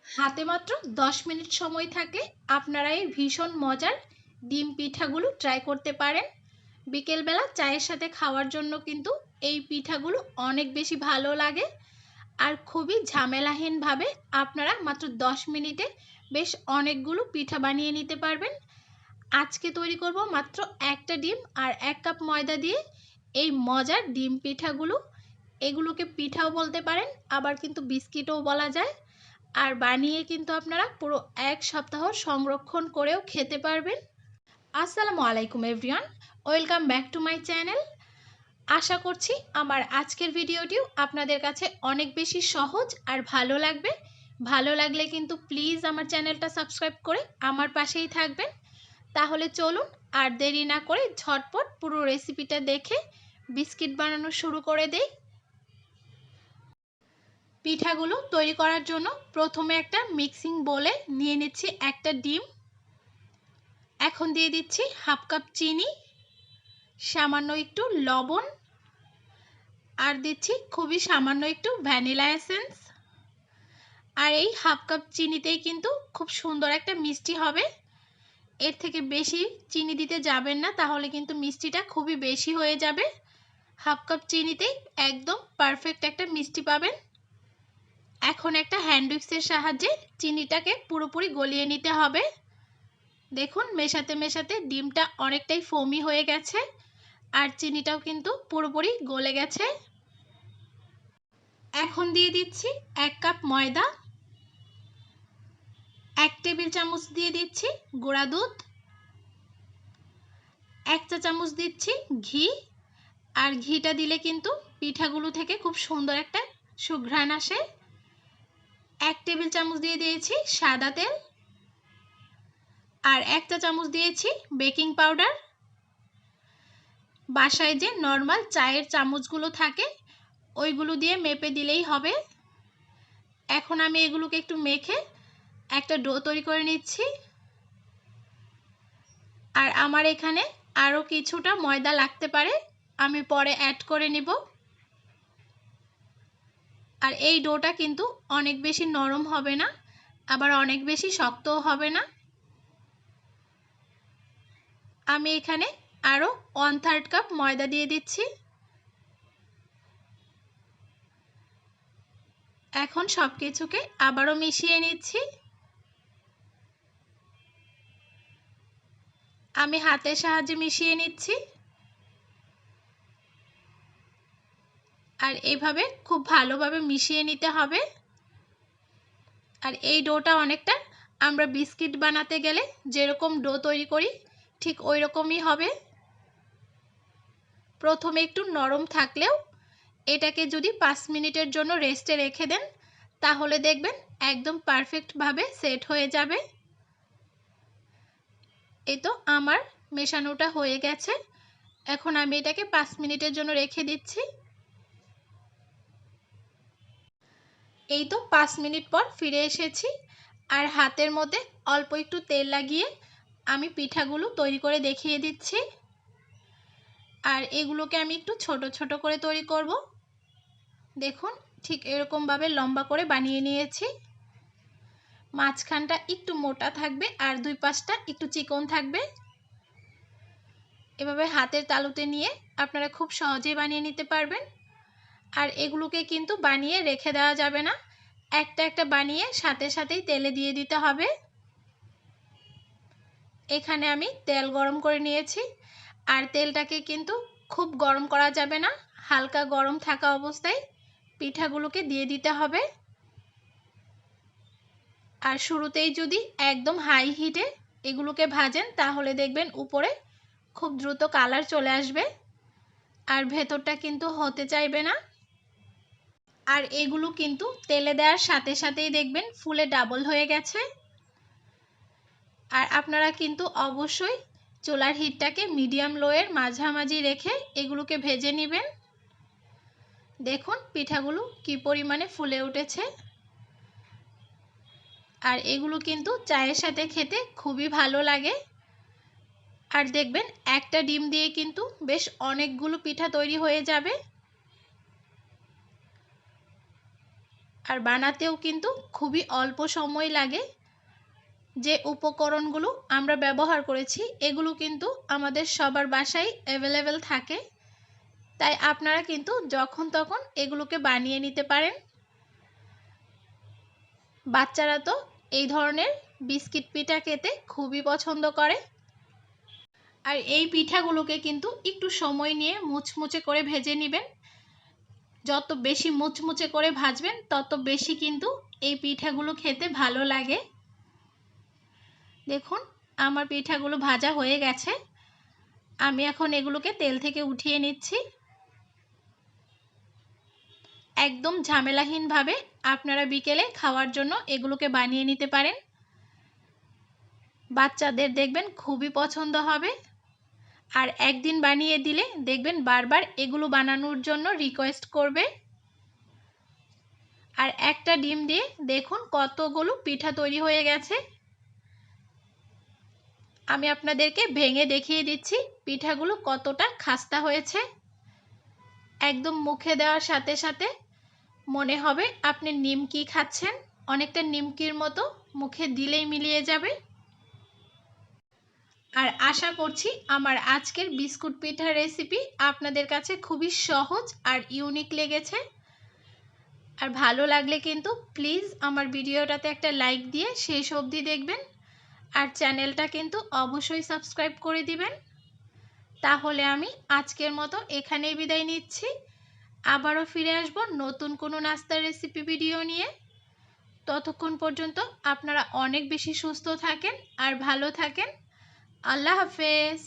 হাতে মাত্র 10 মিনিট সময় থাকে আপনারা এই ভীষণ মজার ডিম পিঠাগুলো ট্রাই করতে পারেন। বিকেলবেলা চায়ের সাথে খাওয়ার জন্য কিন্তু এই পিঠাগুলো অনেক বেশি ভালো লাগে। আর খুবই ঝামেলাহীনভাবে আপনারা মাত্র 10 মিনিটে বেশ অনেকগুলো পিঠা বানিয়ে নিতে পারবেন। আজকে তৈরি করব মাত্র একটা ডিম আর 1 কাপ ময়দা দিয়ে এই মজার ডিম পিঠাগুলো। এগুলোকে পিঠাও বলতে পারেন, আবার কিন্তু বিস্কিটও বলা যায়। আর বানিয়ে কিন্তু আপনারা পুরো 1 সপ্তাহ সংরক্ষণ করেও খেতে পারবেন। আসসালামু আলাইকুম everyone, welcome back to my channel. আশা করছি আমার আজকের ভিডিওটিও আপনাদের কাছে অনেক বেশি সহজ আর ভালো লাগবে। ভালো লাগলে কিন্তু প্লিজ আমার চ্যানেলটা সাবস্ক্রাইব করে আমার পাশেই থাকবেন। তাহলে চলুন আর দেরি না করে ঝটপট পুরো রেসিপিটা দেখে বিস্কিট বানানো শুরু করে দেই। পিঠাগুলো তৈরি করার জন্য প্রথমে একটা মিক্সিং বোলে নিয়ে নিচ্ছি একটা ডিম। এখন দিয়ে দিচ্ছি হাফ কাপ চিনি, সামান্য একটু লবণ, আর দিচ্ছি খুবই সামান্য একটু ভ্যানিলা এসেন্স। আর এই হাফ কাপ চিনিতেই কিন্তু খুব সুন্দর একটা মিষ্টি হবে। এর থেকে বেশি চিনি দিতে যাবেন না, তাহলে কিন্তু মিষ্টিটা খুবই বেশি হয়ে যাবে। হাফ কাপ চিনিতেই একদম পারফেক্ট একটা মিষ্টি পাবেন। এখন একটা হ্যান্ড উইক্সের সাহায্যে চিনিটাকে পুরোপুরি গলিয়ে নিতে হবে। দেখুন মেশাতে মেশাতে ডিমটা অনেকটাই ফোমি হয়ে গেছে আর চিনিটাও কিন্তু পুরোপুরি গলে গেছে। এখন দিয়ে দিচ্ছি 1 কাপ ময়দা, 1 টেবিল চামচ দিয়ে দিচ্ছি গুঁড়া দুধ, 1 চা চামচ দিচ্ছি ঘি। আর ঘিটা দিলে কিন্তু পিঠাগুলো থেকে খুব সুন্দর একটা সুঘ্রাণ আসে। 1 টেবিল চামচ দিয়ে দিয়েছি সাদা তেল, আর 1 চা চামচ দিয়েছি বেকিং পাউডার। বাসায় যে নর্মাল চায়ের চামচগুলো থাকে ওইগুলো দিয়ে মেপে দিলেই হবে। এখন আমি এগুলোকে একটু মেখে একটা ডো তৈরি করে নিচ্ছি। আর আমার এখানে আরও কিছুটা ময়দা লাগতে পারে, আমি পরে অ্যাড করে নিব। আর এই ডোটা কিন্তু অনেক বেশি নরম হবে না, আবার অনেক বেশি শক্তও হবে না। আমি এখানে আরও 1/3 কাপ ময়দা দিয়ে দিচ্ছি। এখন সব কিছুকে আবারও মিশিয়ে নিচ্ছি। আমি হাতের সাহায্যে মিশিয়ে নিচ্ছি। আর এইভাবে খুব ভালোভাবে মিশিয়ে নিতে হবে। আর এই ডোটা অনেকটা আমরা বিস্কিট বানাতে গেলে যেরকম ডো তৈরি করি ঠিক ওই রকমই হবে। প্রথমে একটু নরম থাকলেও এটাকে যদি 5 মিনিটের জন্য রেস্টে রেখে দেন তাহলে দেখবেন একদম পারফেক্টভাবে সেট হয়ে যাবে। এই তো আমার মেশানোটা হয়ে গেছে। এখন আমি এটাকে 5 মিনিটের জন্য রেখে দিচ্ছি। এই তো 5 মিনিট পর ফিরে এসেছি। আর হাতের মধ্যে অল্প একটু তেল লাগিয়ে আমি পিঠাগুলো তৈরি করে দেখিয়ে দিচ্ছি। আর এগুলোকে আমি একটু ছোট ছোট করে তৈরি করব। দেখুন ঠিক এরকমভাবে লম্বা করে বানিয়ে নিয়েছি। মাঝখানটা একটু মোটা থাকবে আর দুই পাশটা একটু চিকন থাকবে। এভাবে হাতের তালুতে নিয়ে আপনারা খুব সহজেই বানিয়ে নিতে পারবেন। আর এগুলোকে কিন্তু বানিয়ে রেখে দেওয়া যাবে না, একটা একটা বানিয়ে সাথে সাথেই তেলে দিয়ে দিতে হবে। এখানে আমি তেল গরম করে নিয়েছি। আর তেলটাকে কিন্তু খুব গরম করা যাবে না, হালকা গরম থাকা অবস্থায় পিঠাগুলোকে দিয়ে দিতে হবে। আর শুরুতেই যদি একদম হাই হিটে এগুলোকে ভাজেন তাহলে দেখবেন উপরে খুব দ্রুত কালার চলে আসবে আর ভেতরটা কিন্তু হতে চাইবে না। আর এগুলো কিন্তু তেলে দেওয়ার সাথে সাথেই দেখবেন ফুলে ডাবল হয়ে গেছে। আর আপনারা কিন্তু অবশ্যই চুলার হিটটাকে মিডিয়াম লোয়ের মাঝামাঝি রেখে এগুলোকে ভেজে নেবেন। দেখুন পিঠাগুলো কি পরিমাণে ফুলে উঠেছে। আর এগুলো কিন্তু চায়ের সাথে খেতে খুবই ভালো লাগে। আর দেখবেন একটা ডিম দিয়ে কিন্তু বেশ অনেকগুলো পিঠা তৈরি হয়ে যাবে। আর বানাতেও কিন্তু খুবই অল্প সময় লাগে। যে উপকরণগুলো আমরা ব্যবহার করেছি এগুলো কিন্তু আমাদের সবার বাসায় অ্যাভেলেবেল থাকে, তাই আপনারা কিন্তু যখন তখন এগুলোকে বানিয়ে নিতে পারেন। বাচ্চারা তো এই ধরনের বিস্কিট পিঠা খেতে খুবই পছন্দ করে। আর এই পিঠাগুলোকে কিন্তু একটু সময় নিয়ে মুচমুচে করে ভেজে নেবেন। যত বেশি মুচমুচে করে ভাজবেন তত বেশি কিন্তু এই পিঠাগুলো খেতে ভালো লাগে। দেখুন আমার পিঠাগুলো ভাজা হয়ে গেছে, আমি এখন এগুলোকে তেল থেকে উঠিয়ে নিচ্ছি। একদম ঝামেলাহীনভাবে আপনারা বিকেলে খাওয়ার জন্য এগুলোকে বানিয়ে নিতে পারেন। বাচ্চাদের দেখবেন খুবই পছন্দ হবে। আর একদিন বানিয়ে দিলে দেখবেন বারবার এগুলো বানানোর জন্য রিকোয়েস্ট করবে। আর একটা ডিম দিয়ে দেখুন কতগুলো পিঠা তৈরি হয়ে গেছে। আমি আপনাদেরকে ভেঙে দেখিয়ে দিচ্ছি পিঠাগুলো কতটা খাস্তা হয়েছে। একদম মুখে দেওয়ার সাথে সাথে মনে হবে আপনি নিমকি খাচ্ছেন, অনেকটা নিমকির মতো মুখে দিলেই মিলিয়ে যাবে। আর আশা করছি আমার আজকের বিস্কুট পিঠার রেসিপি আপনাদের কাছে খুবই সহজ আর ইউনিক লেগেছে। আর ভালো লাগলে কিন্তু প্লিজ আমার ভিডিওটাতে একটা লাইক দিয়ে শেষ অবধি দেখবেন। আর চ্যানেলটা কিন্তু অবশ্যই সাবস্ক্রাইব করে দিবেন। তাহলে আমি আজকের মতো এখানেই বিদায় নিচ্ছি। আবারও ফিরে আসব নতুন কোনো নাস্তার রেসিপি ভিডিও নিয়ে। ততক্ষণ পর্যন্ত আপনারা অনেক বেশি সুস্থ থাকেন আর ভালো থাকেন। আল্লাহ হাফেজ।